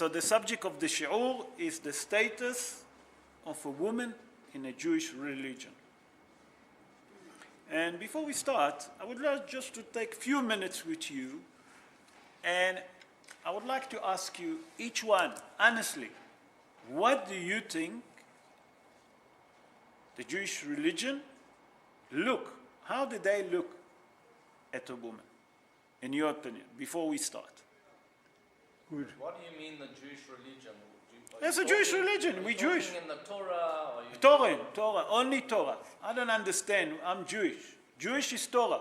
So the subject of the shi'ur is the status of a woman in a Jewish religion. And before we start, I would like just to take a few minutes with you, and I would like to ask you, each one, honestly, what do you think the Jewish religion look? How do they look at a woman, in your opinion, before we start? Good. What do you mean the Jewish religion? It's a Jewish religion. We're Jewish. In the Torah? Or Torah, only Torah. I don't understand. I'm Jewish. Jewish is Torah.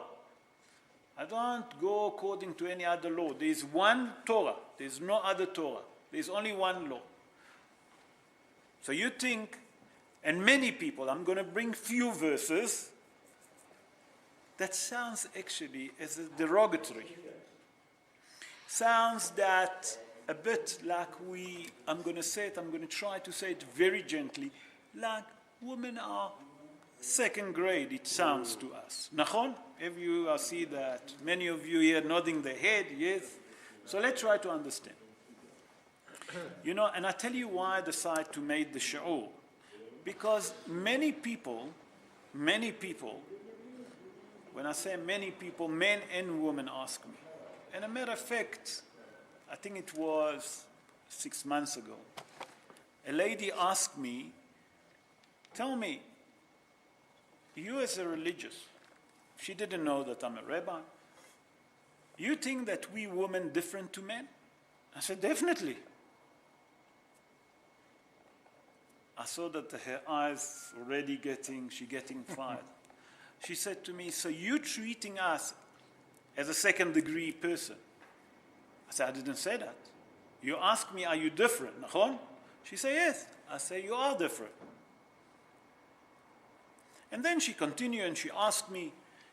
I don't go according to any other law. There is one Torah. There is no other Torah. There is only one law. So you think, and many people, I'm going to bring few verses that sounds actually as a derogatory. Sounds that a bit like I'm going to try to say it very gently, like women are second grade, it sounds to us. Nachon? If you see that many of you here nodding their head, yes. So let's try to understand. You know, and I tell you why I decided to make the shi'ur. Because many people, when I say many people, men and women ask me. And a matter of fact, I think it was 6 months ago, a lady asked me, tell me, you as a religious, she didn't know that I'm a rabbi, you think that we women different to men? I said, definitely. I saw that her eyes already getting fired. She said to me, so you treating us as a second degree person? I said, I didn't say that. You asked me, are you different? Nachon? She said, yes. I say, you are different. And then she continued and she asked me,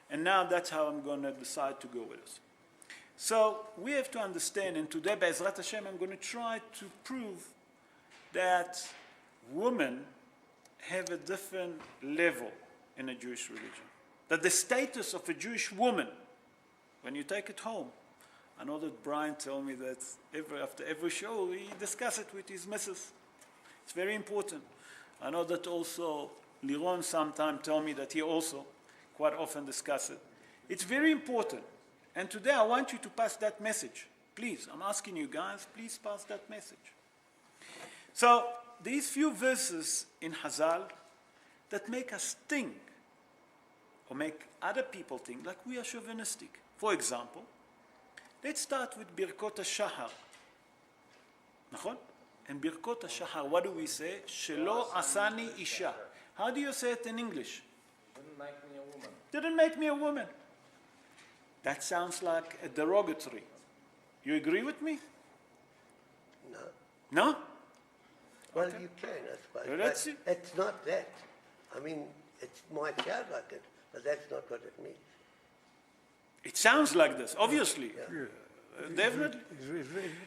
and now that's how I'm going to decide to go with us. So we have to understand, and today, Be'ezrat Hashem, I'm going to try to prove that women have a different level in a Jewish religion. That the status of a Jewish woman, when you take it home, I know that Brian told me that after every show, he discusses it with his missus. It's very important. I know that also Liron sometimes told me that he also quite often discusses it. It's very important. And today I want you to pass that message. Please, I'm asking you guys, please pass that message. So these few verses in Hazal that make us think, or make other people think like we are chauvinistic. For example, let's start with Birkot HaShahar. Nachon? And Birkot HaShahar, what do we say? Shelo asani isha. How do you say it in English? Didn't make me a woman. Didn't make me a woman. That sounds like a derogatory. You agree with me? No. No? Well, you can, I suppose. Well, let's see. It's not that. I mean, it might sound like it, but that's not what it means. It sounds like this, obviously. Yeah. Definitely.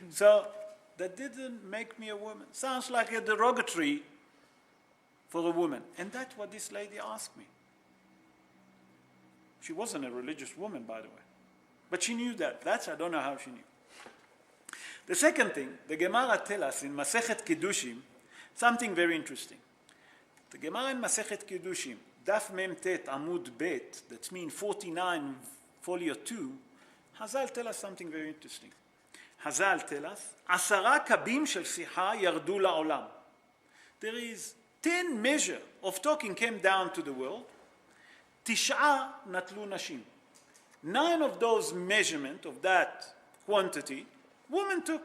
So, that didn't make me a woman. Sounds like a derogatory for a woman. And that's what this lady asked me. She wasn't a religious woman, by the way. But she knew that. I don't know how she knew. The second thing, the Gemara tells us in Masechet Kedushim, something very interesting. The Gemara in Masechet Kedushim, Daf Mem Tet Amud Bet, that means 49, folio 2, Hazal tell us something very interesting. Hazal tell us, 10 kabim shel siha yardu la'olam. There is 10 measure of talking came down to the world. 9 natlu nashim. 9 of those measurement of that quantity, women took.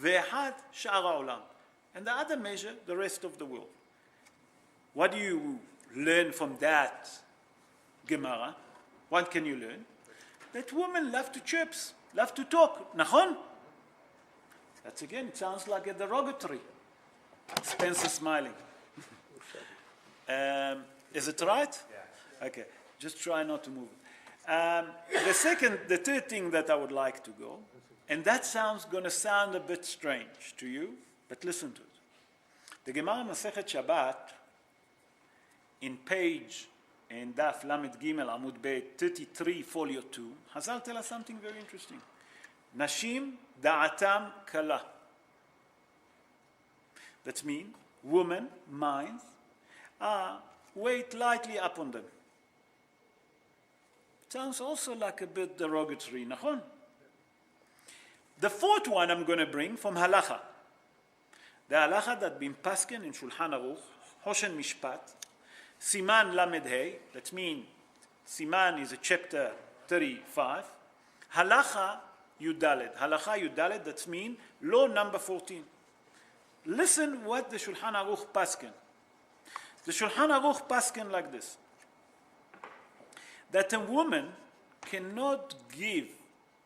Ve'had sha'ar ha'olam. And the other measure, the rest of the world. What do you learn from that Gemara? What can you learn? That women love to chirps, love to talk. Nachon? That's again, it sounds like a derogatory. Spencer smiling. Is it right? Yeah. Okay, just try not to move. The third thing that I would like to go, and that going to sound a bit strange to you, but listen to it. The Gemara Masechet Shabbat, in Daf Lamed Gimel Amud Beit 33, folio 2, Hazal tell us something very interesting. Nashim da'atam kala. that means women, minds, weight lightly up on them. Sounds also like a bit derogatory, nachon? The fourth one I'm going to bring from halacha. The halacha that been pasken in Shulchan Aruch, Hoshen Mishpat, Siman Lamed Hey, that means Siman is a chapter 35, Halacha Yudalet. Halacha Yudalet, that means law number 14. Listen what the Shulchan Aruch pasken. The Shulchan Aruch pasken like this, that a woman cannot give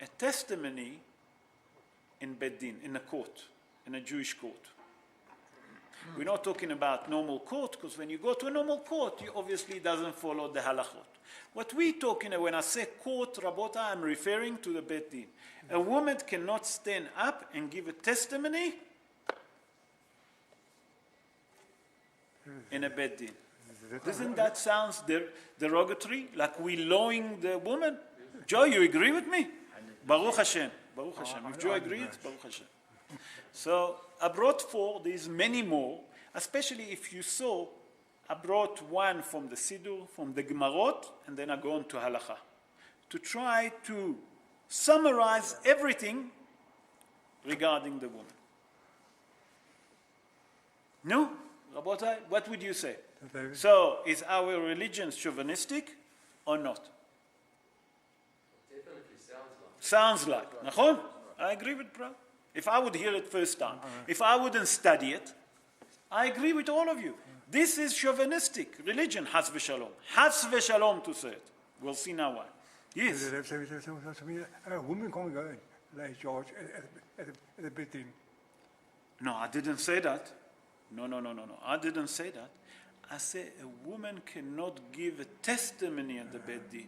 a testimony in Beit Din, in a court, in a Jewish court. We're not talking about normal court, because when you go to a normal court, you obviously doesn't follow the halachot. What we're talking about, when I say court, Rabota, I'm referring to the Beit Din. A woman cannot stand up and give a testimony in a Beit Din. Doesn't that sound derogatory? Like we lowering the woman? Joe, you agree with me? Baruch Hashem. Baruch Hashem. If Joe agrees, Baruch Hashem. So I brought 4. There's many more. Especially if you saw, I brought one from the Siddur, from the Gemarot, and then I go on to Halacha, to try to summarize everything regarding the woman. No? Rabotai, what would you say? So, is our religion chauvinistic or not? Definitely Sounds like. Nachon? I agree with Bro. If I would hear it first time, if I wouldn't study it, I agree with all of you. This is chauvinistic religion, has v'shalom. Has v'shalom to say it. We'll see now why. Yes? A woman can't go and lay charge at the Beit Din. No, I didn't say that. No. I didn't say that. I say a woman cannot give a testimony at the Beit Din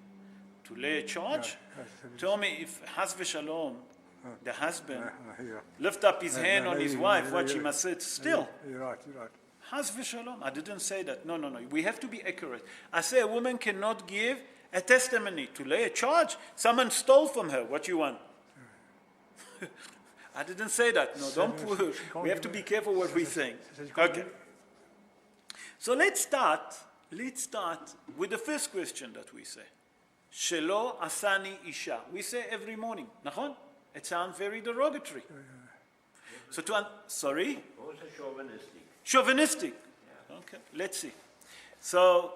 to lay a charge. Tell me if has v'shalom, the husband, lift up his hand on his wife, what she must say still. You're right. Has v'shalom. I didn't say that. No. We have to be accurate. I say a woman cannot give a testimony to lay a charge. Someone stole from her. What you want? I didn't say that. No, don't push. We have to be careful what we're saying. Okay. So let's start with the first question that we say. Shelo asani isha. We say every morning. Nachon? It sounds very derogatory. So sorry? Also chauvinistic. Chauvinistic. Yeah. Okay, let's see. So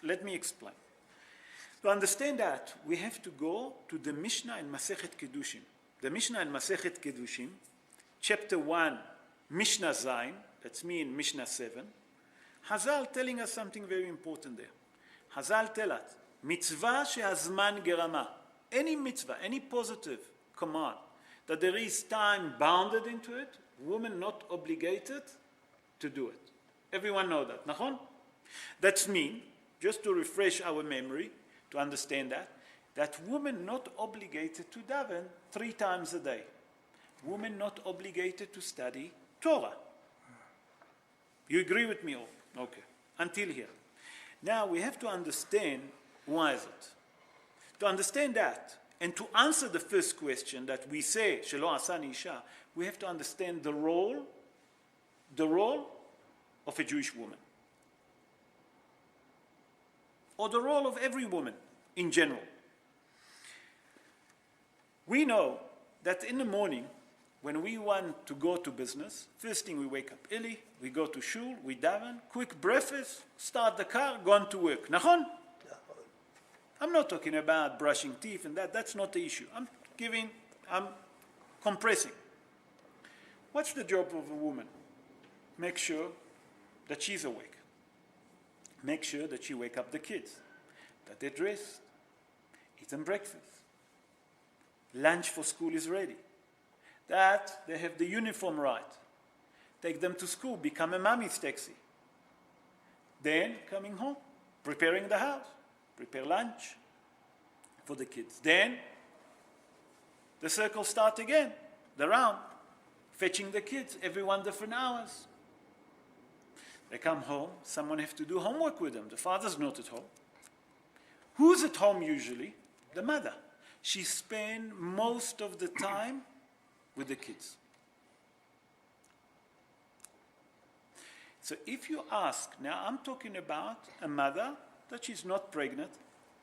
let me explain. To understand that, we have to go to the Mishnah in Masechet Kedushim. The Mishnah in Masechet Kedushim, chapter 1, Mishnah Zayin, that's me in Mishnah 7. Hazal telling us something very important there. Hazal tell us, mitzvah shehazman gerama. Any mitzvah, any positive command, that there is time bounded into it, woman not obligated to do it. Everyone know that, nachon? That means, just to refresh our memory, to understand that woman not obligated to daven 3 times a day. Woman not obligated to study Torah. You agree with me all? Okay. Until here. Now we have to understand why is it. To understand that, and to answer the first question that we say, Shelo asani isha, we have to understand the role of a Jewish woman. Or the role of every woman in general. We know that in the morning, when we want to go to business, first thing we wake up early, we go to shul, we daven, quick breakfast, start the car, go on to work. Nachon? I'm not talking about brushing teeth and that's not the issue. I'm compressing. What's the job of a woman? Make sure that she's awake. Make sure that she wake up the kids, that they're dressed, eat them breakfast. Lunch for school is ready. That they have the uniform right. Take them to school, become a mommy's taxi. Then coming home, preparing the house, prepare lunch for the kids. Then the circle start again, the round, fetching the kids, everyone different hours. They come home, someone have to do homework with them. The father's not at home. Who's at home usually? The mother. She spends most of the time with the kids. So if you ask, now I'm talking about a mother that she's not pregnant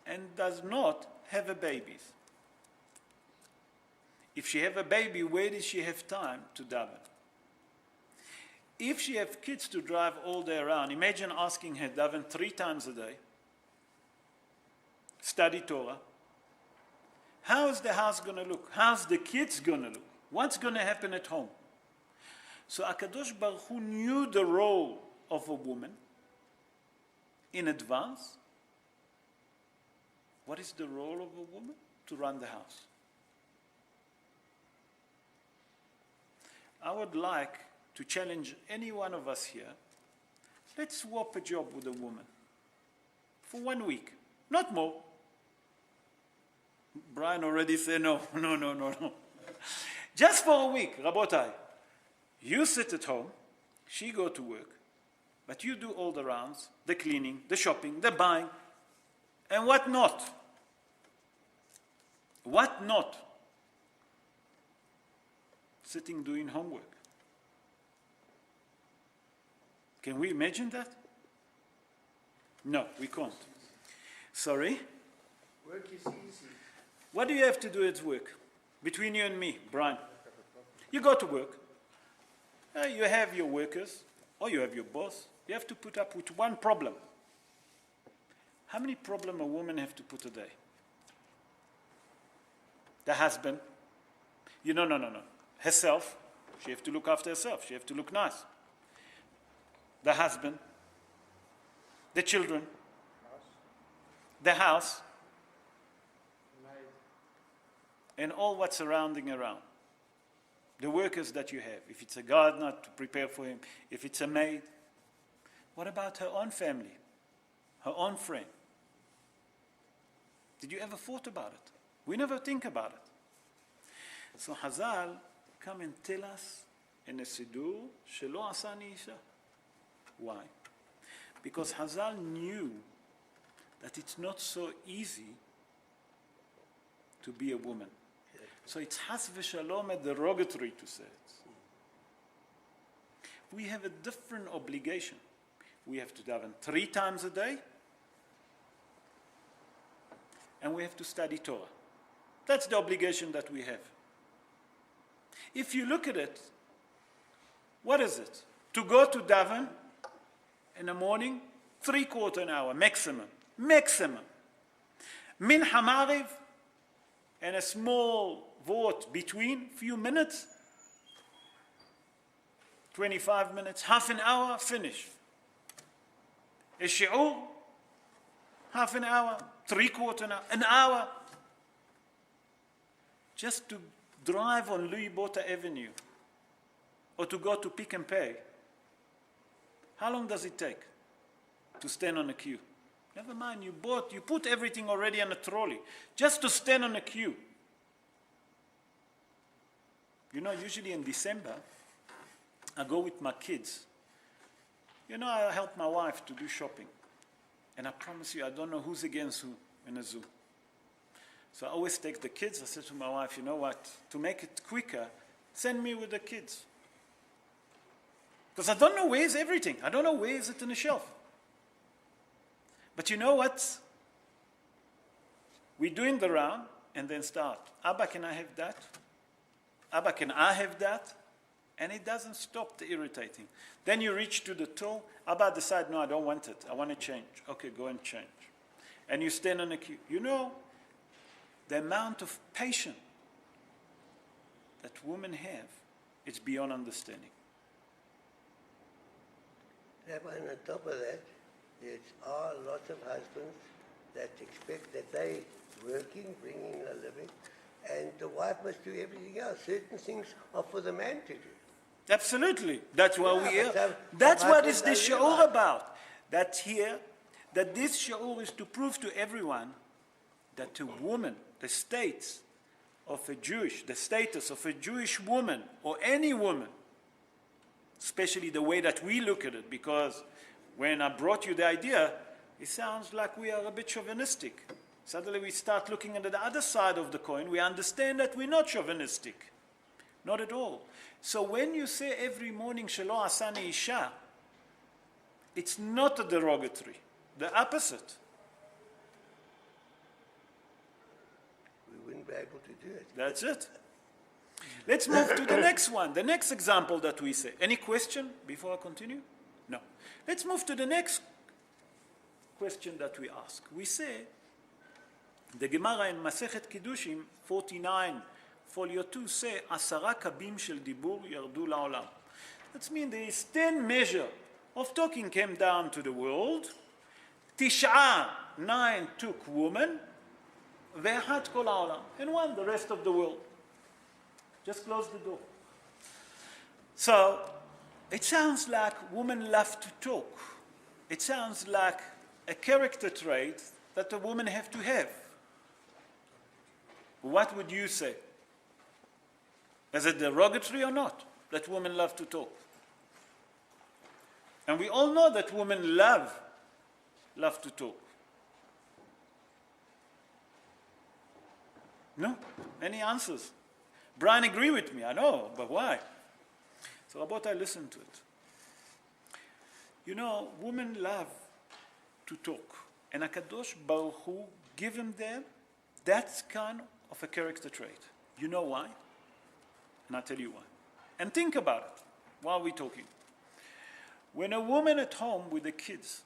and does not have a baby. If she have a baby, where does she have time to daven? If she have kids to drive all day around, imagine asking her daven 3 times a day, study Torah. How is the house going to look? How's the kids going to look? What's going to happen at home? So HaKadosh Baruch Hu knew the role of a woman in advance. What is the role of a woman? To run the house. I would like to challenge any one of us here. Let's swap a job with a woman for 1 week, not more. Brian already said no. Just for a week, Rabotai. You sit at home, she go to work, but you do all the rounds, the cleaning, the shopping, the buying, and what not? What not? Sitting doing homework. Can we imagine that? No, we can't. Sorry? Work is easy. What do you have to do at work? Between you and me, Brian. You go to work. You have your workers, or you have your boss. You have to put up with one problem. How many problems a woman have to put a day? The husband. No. Herself. She have to look after herself. She have to look nice. The husband. The children. The house. And all what's surrounding around. The workers that you have. If it's a gardener to prepare for him. If it's a maid. What about her own family? Her own friend? Did you ever thought about it? We never think about it. So Hazal come and tell us in a Siddur, Shelo asani isha. Why? Because Hazal knew that it's not so easy to be a woman. So it's has v'shalom a derogatory to say it. We have a different obligation. We have to daven 3 times a day, and we have to study Torah. That's the obligation that we have. If you look at it, what is it? To go to daven in the morning, 3/4 an hour, maximum. Min hamariv, and a small vort between, few minutes, 25 minutes, half an hour, finish. A shi'ur, half an hour, 3/4 an hour. Just to drive on Louis Bota Avenue or to go to Pick and Pay. How long does it take to stand on a queue? Never mind, you put everything already on a trolley just to stand on a queue. You know, usually in December, I go with my kids. You know, I help my wife to do shopping. And I promise you, I don't know who's against who in a zoo. So I always take the kids. I said to my wife, you know what, to make it quicker, send me with the kids. Because I don't know where is everything. I don't know where is it in the shelf. But you know what? We're doing the round and then start. Abba, can I have that? Abba, can I have that? And it doesn't stop the irritating. Then you reach to the toe. Abba decide, no, I don't want it. I want to change. Okay, go and change. And you stand on the queue. You know, the amount of patience that women have, it's beyond understanding. Rabbi, and on top of that, there are lots of husbands that expect that they working, bringing a living, and the wife must do everything else. Certain things are for the man to do. Absolutely. That's why we but are. That's what is the shi'ur about. That this shi'ur is to prove to everyone that a woman, the status of a Jewish woman, or any woman, especially the way that we look at it, because when I brought you the idea, it sounds like we are a bit chauvinistic. Suddenly we start looking at the other side of the coin. We understand that we're not chauvinistic. Not at all. So when you say every morning, Shelo asani isha, It's not a derogatory. The opposite. We wouldn't be able to do it. That's it. Let's move to the next one, the next example that we say. Any question before I continue? No. Let's move to the next question that we ask. We say, the Gemara in Masechet Kiddushin 49, folio 2 say, 10 kabim shel dibur yardu la'olam. That means there is 10 measure of talking came down to the world. 9 took woman, ve'achat kol ha'olam, and 1 the rest of the world. Just close the door. So, it sounds like women love to talk. It sounds like a character trait that a woman have to have. What would you say? Is it derogatory or not that women love to talk? And we all know that women love to talk. No? Any answers? Brian agree with me, I know, but why? So Rabotai, listen to it. You know, women love to talk. And HaKadosh Baruch Hu given them that kind of a character trait. You know why? And I'll tell you why. And think about it while we're talking. When a woman at home with the kids,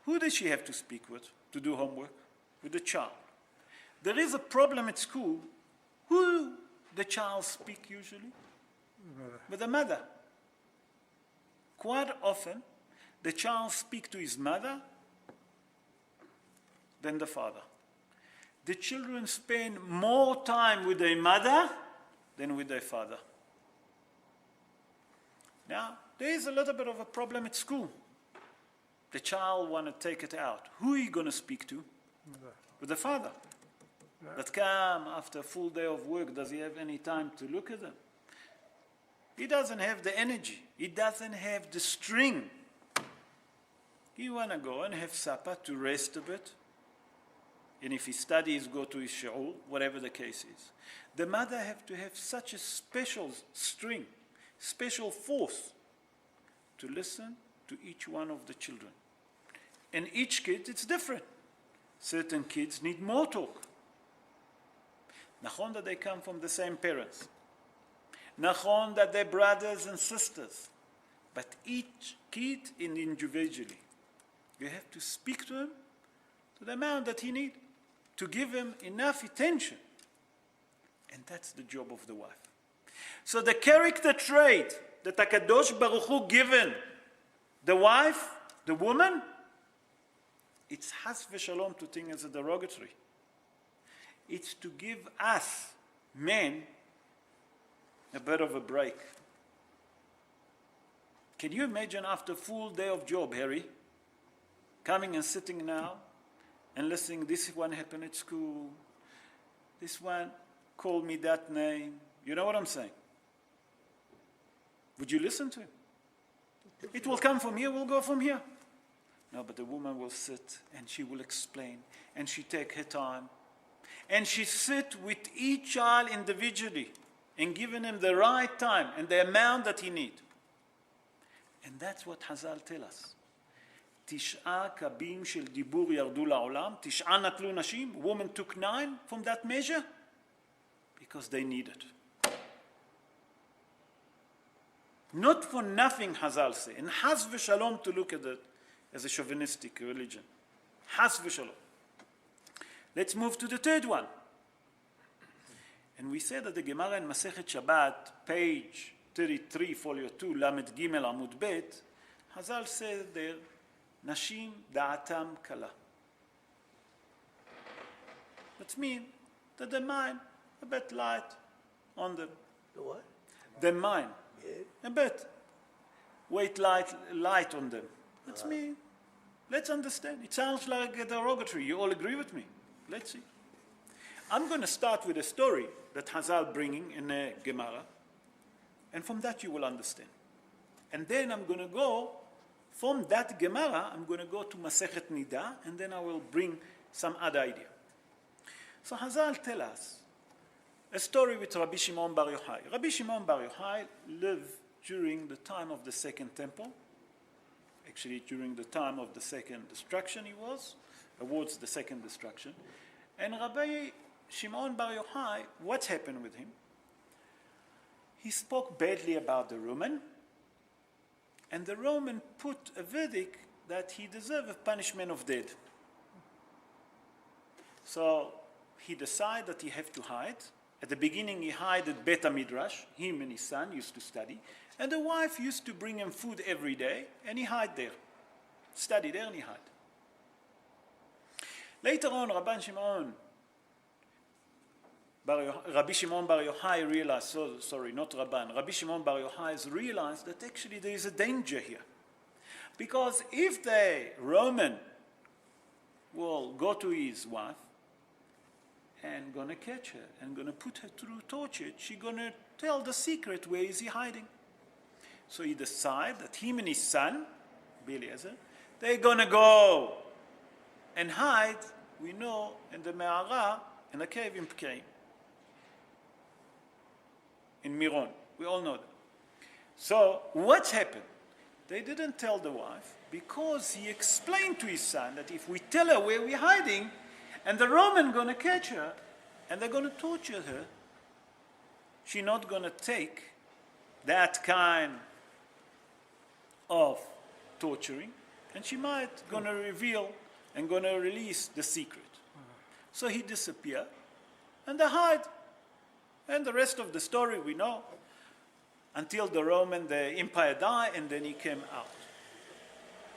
who does she have to speak with to do homework? With the child. There is a problem at school. Who the child speak usually? Mother. With the mother. Quite often, the child speak to his mother than the father. The children spend more time with their mother than with their father. Now, there is a little bit of a problem at school. The child want to take it out. Who are you going to speak to? Mother. With the father. That come after a full day of work, does he have any time to look at them? He doesn't have the energy. He doesn't have the string. He want to go and have supper to rest a bit. And if he studies, go to his shul, whatever the case is. The mother have to have such a special string, special force to listen to each one of the children. And each kid, it's different. Certain kids need more talk. Nachon that they come from the same parents. Nachon that they're brothers and sisters. But each kid individually. You have to speak to him to the amount that he needs, to give him enough attention. And that's the job of the wife. So the character trait that HaKadosh Baruch Hu given the wife, the woman, it's has v'shalom to think as a derogatory. It's to give us, men, a bit of a break. Can you imagine after a full day of job, Harry, coming and sitting now and listening, this one happened at school, this one called me that name. You know what I'm saying? Would you listen to him? It will come from here, we'll go from here. No, but the woman will sit and she will explain and she take her time. And she sit with each child individually and giving him the right time and the amount that he need. And that's what Hazal tell us. 9 kabim shel dibur yardu la'olam, 9 natlu nashim, women took 9 from that measure because they needed. Not for nothing, Hazal say, and has v'shalom to look at it as a chauvinistic religion. Has v'shalom. Let's move to the third one. And we said that the Gemara in Masechet Shabbat, page 33, folio 2, Lamed Gimel Amud Bet, Hazal says there, Nashim da'atam kala. That means that the mind a bit light on them. The what? The mind Yeah. a bit weight light on them. That's me. Let's understand. It sounds like a derogatory. You all agree with me? Let's see. I'm going to start with a story that Hazal bringing in a Gemara, and from that you will understand. And then I'm going to go, from that Gemara, I'm going to go to Masechet Nida, and then I will bring some other idea. So Hazal tell us a story with Rabbi Shimon Bar Yochai. Rabbi Shimon Bar Yochai lived during the time of the Second Temple, Actually, during the time of the second destruction he was, towards the second destruction. And Rabbi Shimon Bar Yochai, what happened with him? He spoke badly about the Roman, and the Roman put a verdict that he deserved a punishment of death. So he decided that he had to hide. At the beginning he hid at Bet HaMidrash. Him and his son used to study. And the wife used to bring him food every day, and he hid there. Studied there and he hid. Later on, Rabbi Shimon Bar Yochai realized, Rabbi Shimon Bar Yochai realized that actually there is a danger here. Because if the Roman will go to his wife and gonna catch her and gonna put her through torture, she's gonna tell the secret where is he hiding. So he decided that him and his son, Eliezer, they're gonna go and hide, we know, in the Me'ara, in a cave in Pkerim, in Miron. We all know that. So what happened? They didn't tell the wife because he explained to his son that if we tell her where we're hiding and the Roman going to catch her and they're going to torture her, she's not going to take that kind of torturing, and she might going to reveal and going to release the secret. So he disappeared and they hide. And the rest of the story we know, until the empire died, and then he came out.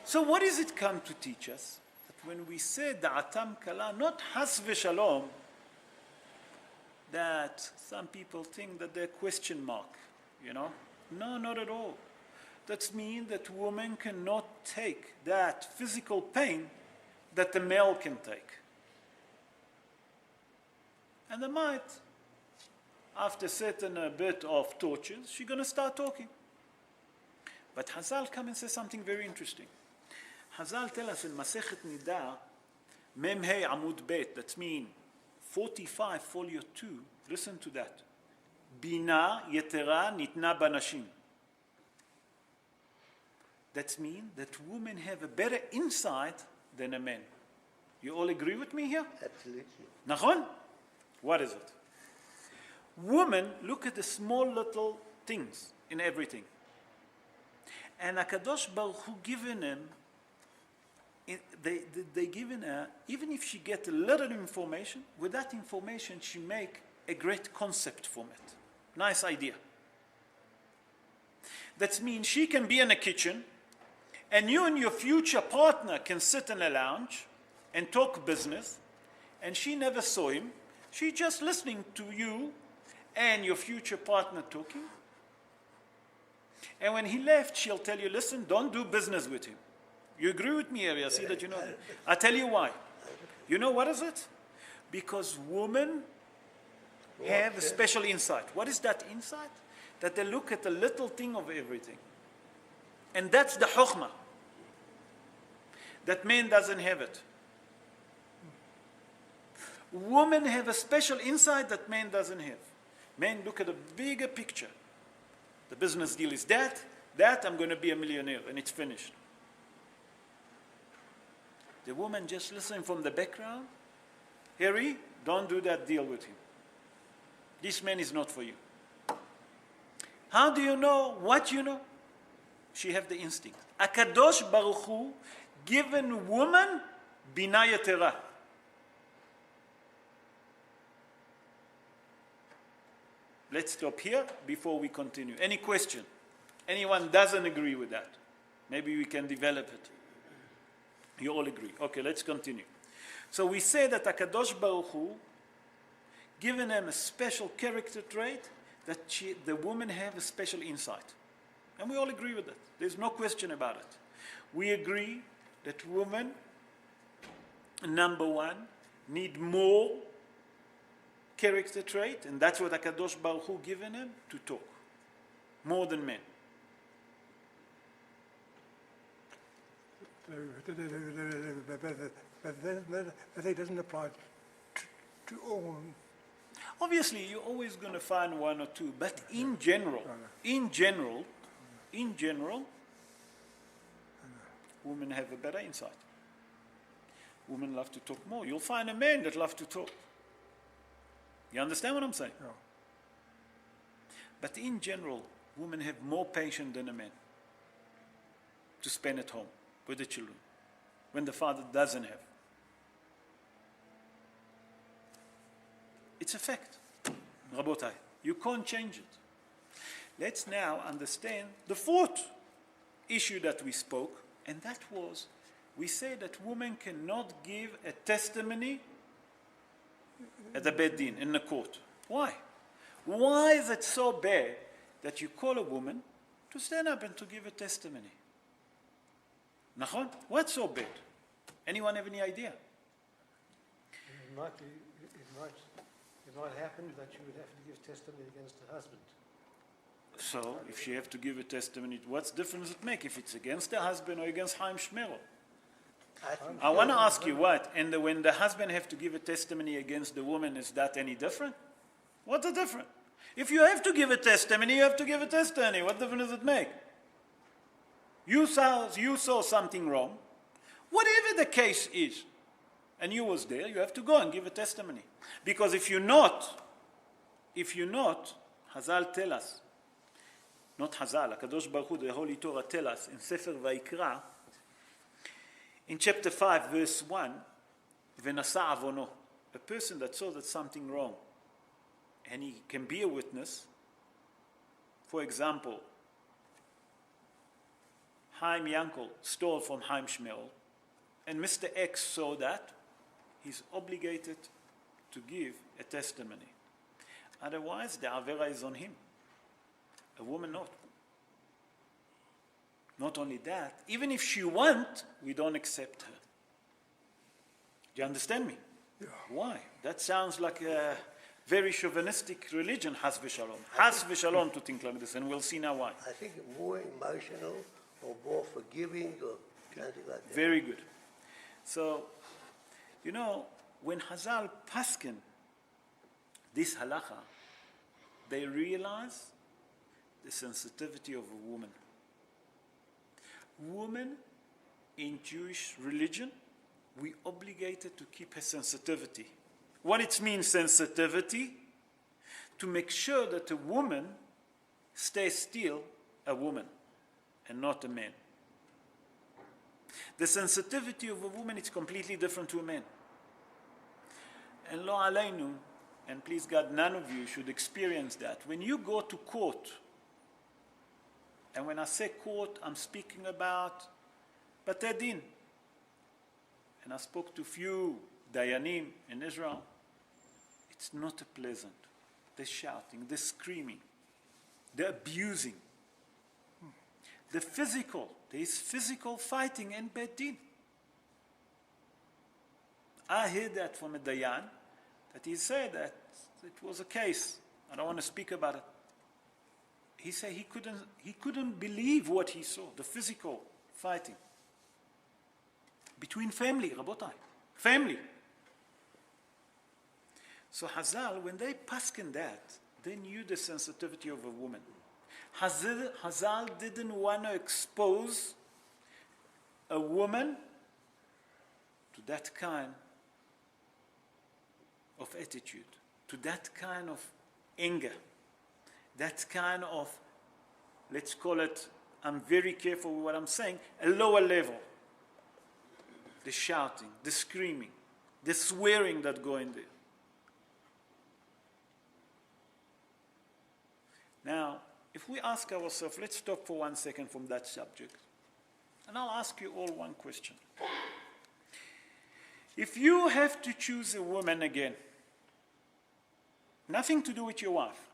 So what does it come to teach us? That when we say da'atam kala, not has v'shalom, that some people think that they're question mark, No, not at all. That means that women cannot take that physical pain that the male can take. And they might, after certain bit of tortures, she's going to start talking. But Hazal come and say something very interesting. Hazal tell us in Masechet Nidar, Mem Hey Amud Bet, that means 45 folio 2, listen to that. Bina Yetera Nitna Banashim. That means that women have a better insight than a man. You all agree with me here? Absolutely. Nachon? What is it? Women look at the small little things in everything. And HaKadosh Baruch Hu given them, they given her, even if she get a little information, with that information she make a great concept from it. Nice idea. That means she can be in a kitchen, and you and your future partner can sit in a lounge and talk business, and she never saw him. She's just listening to you and your future partner talking. And when he left, she'll tell you, listen, don't do business with him. You agree with me, Ari? I see that you know that. I'll tell you why. You know what is it? Because women have a special insight. What is that insight? That they look at the little thing of everything. And that's the chokhmah. That man doesn't have it. Women have a special insight that men doesn't have. Men look at a bigger picture. The business deal is that, I'm going to be a millionaire, and it's finished. The woman just listen from the background. Harry, don't do that deal with him. This man is not for you. How do you know what you know? She have the instinct. HaKadosh Baruch Hu given woman bina yetera. Let's stop here before we continue. Any question? Anyone doesn't agree with that? Maybe we can develop it. You all agree. Okay, let's continue. So we say that HaKadosh Baruch Hu given them a special character trait that the woman have a special insight. And we all agree with that. There's no question about it. We agree that women, number one, need more character trait, and that's what HaKadosh Baruch Hu given them, to talk. More than men. But that doesn't apply to all. Obviously, you're always going to find one or two, but in general, women have a better insight. Women love to talk more. You'll find a man that loves to talk. You understand what I'm saying? Yeah. But in general, women have more patience than a man to spend at home with the children when the father doesn't have. It's a fact. Rabotai, you can't change it. Let's now understand the fourth issue that we spoke, and that was, we say that women cannot give a testimony at the Beit Din, in the court. Why? Why is it so bad that you call a woman to stand up and to give a testimony? Nachon? What's so bad? Anyone have any idea? It might happen that you would have to give testimony against the husband. So, if she have to give a testimony, what's difference it make if it's against the husband or against Chaim Shmerel? I want to ask you what, and when the husband have to give a testimony against the woman, is that any different? What's the difference? If you have to give a testimony, you have to give a testimony. What difference does it make? You saw something wrong. Whatever the case is, and you was there, you have to go and give a testimony. Because if you're not, Hazal tell us, not Hazal, HaKadosh Baruch Hu, the Holy Torah tell us in Sefer Vayikra, in chapter 5, verse 1, V'nasa avono, a person that saw that something wrong, and he can be a witness. For example, Chaim Yankel stole from Chaim Shmerel, and Mr. X saw that, he's obligated to give a testimony. Otherwise, the Avera is on him. A woman not. Not only that, even if she want, we don't accept her. Do you understand me? Yeah. Why? That sounds like a very chauvinistic religion, Has v'shalom. Has v'shalom to think like this, and we'll see now why. I think more emotional or more forgiving or something like that. Very good. So, you know, when Hazal paskin this halacha, they realize the sensitivity of a woman. Woman in Jewish religion, we obligated to keep her sensitivity. What it means, sensitivity? To make sure that a woman stays still a woman and not a man. The sensitivity of a woman is completely different to a man. And lo aleinu, and please God, none of you should experience that. When you go to court, and when I say court, I'm speaking about Batei Din. And I spoke to few Dayanim in Israel. It's not pleasant. They're shouting, they're screaming, they're abusing. The physical, there is physical fighting in Beit Din. I heard that from a Dayan, that he said that it was a case. I don't want to speak about it. He said he couldn't believe what he saw, the physical fighting. Between family, Rabotai. Family. So Hazal, when they paskin that, they knew the sensitivity of a woman. Hazal didn't want to expose a woman to that kind of attitude, to that kind of anger, that kind of, let's call it, I'm very careful with what I'm saying, a lower level. The shouting, the screaming, the swearing that go in there. Now, if we ask ourselves, let's stop for 1 second from that subject, and I'll ask you all one question. If you have to choose a woman again, nothing to do with your wife,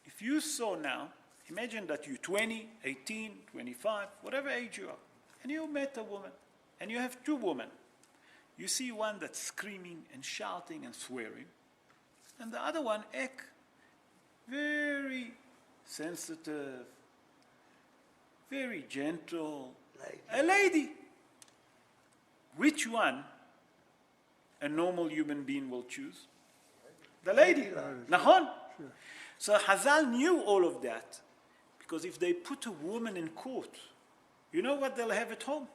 if you saw now, imagine that you're 20, 18, 25, whatever age you are, and you met a woman, and you have two women. You see one that's screaming and shouting and swearing, and the other one, very sensitive, very gentle, a lady. Which one a normal human being will choose? The lady. Nahon? So Hazal knew all of that, because if they put a woman in court, you know what they'll have at home?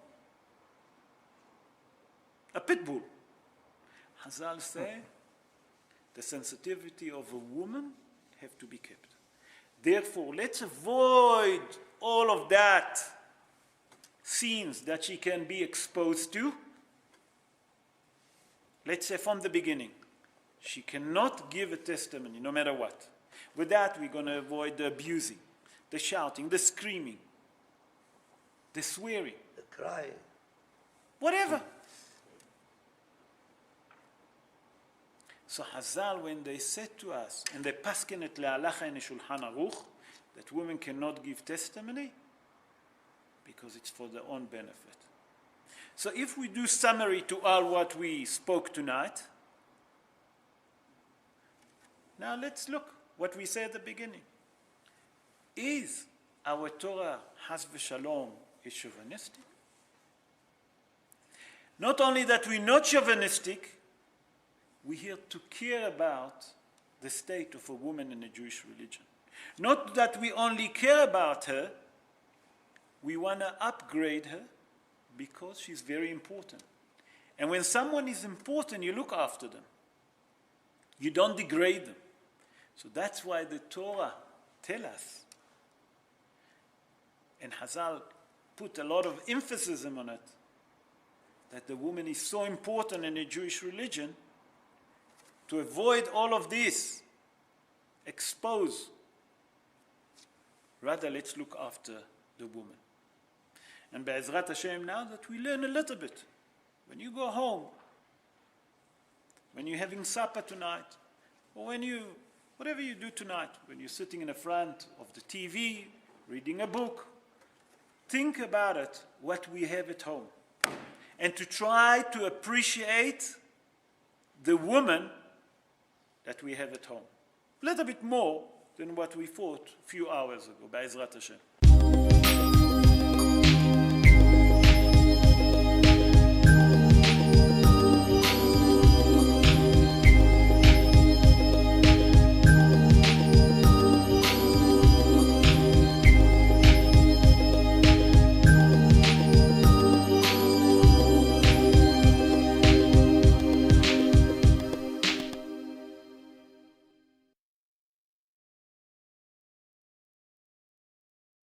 a pit bull. Hazal say the sensitivity of a woman have to be kept. Therefore, let's avoid all of that scenes that she can be exposed to. Let's say from the beginning, she cannot give a testimony no matter what. With that, we're going to avoid the abusing, the shouting, the screaming, the swearing, The crying. whatever. So Hazal, when they said to us, and they paskin it le'alacha in Shulchan Aruch, that women cannot give testimony, because it's for their own benefit. So if we do summary to all what we spoke tonight, now let's look what we said at the beginning. Is our Torah, Has v'Shalom, is chauvinistic? Not only that we're not chauvinistic, we're here to care about the state of a woman in the Jewish religion. Not that we only care about her, we want to upgrade her because she's very important. And when someone is important, you look after them. You don't degrade them. So that's why the Torah tells us, and Hazal put a lot of emphasis on it, that the woman is so important in the Jewish religion. To avoid all of this, expose. Rather, let's look after the woman. And Be'ezrat Hashem, now that we learn a little bit, when you go home, when you're having supper tonight, or whatever you do tonight, when you're sitting in the front of the TV, reading a book, think about it, what we have at home. And to try to appreciate the woman that we have at home. A little bit more than what we thought a few hours ago, Be'ezrat Hashem.